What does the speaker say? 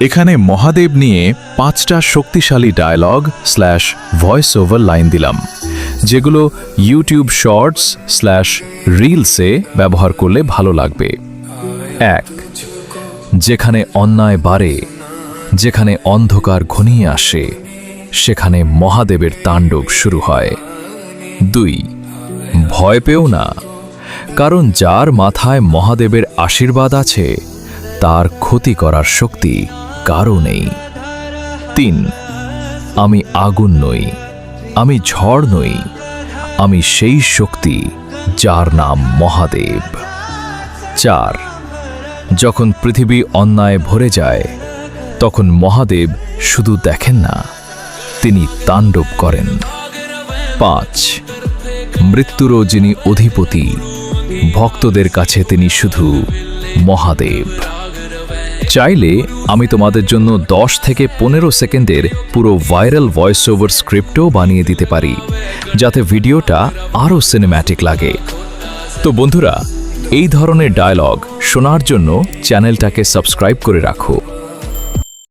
এখানে মহাদেব নিয়ে 5টা শক্তিশালী ডায়লগ / ভয়েস ওভার লাইন দিলাম, যেগুলো ইউটিউব শর্টস / রিলসে ব্যবহার করলে ভালো লাগবে। 1. যেখানে অন্যায় বাড়ে, যেখানে অন্ধকার ঘনিয়ে আসে, সেখানে মহাদেবের তাণ্ডব শুরু হয়। 2. ভয় পেও না, কারণ যার মাথায় মহাদেবের আশীর্বাদ আছে তার ক্ষতি করার শক্তি কারও নেই। 3. আমি আগুন নই, আমি ঝড় নই, আমি সেই শক্তি যার নাম মহাদেব। 4. যখন পৃথিবী অন্যায় ভরে যায়, তখন মহাদেব শুধু দেখেন না, তিনি তাণ্ডব করেন। 5. মৃত্যুরও যিনি অধিপতি, ভক্তদের কাছে তিনি শুধু মহাদেব। চাইলে আমি তোমাদের জন্য 10 থেকে 15 সেকেন্ডের পুরো ভাইরাল ভয়েস ওভার স্ক্রিপ্টও বানিয়ে দিতে পারি, যাতে ভিডিওটা আরও সিনেম্যাটিক লাগে। তো বন্ধুরা, এই ধরনের ডায়লগ শোনার জন্য চ্যানেলটাকে সাবস্ক্রাইব করে রাখো।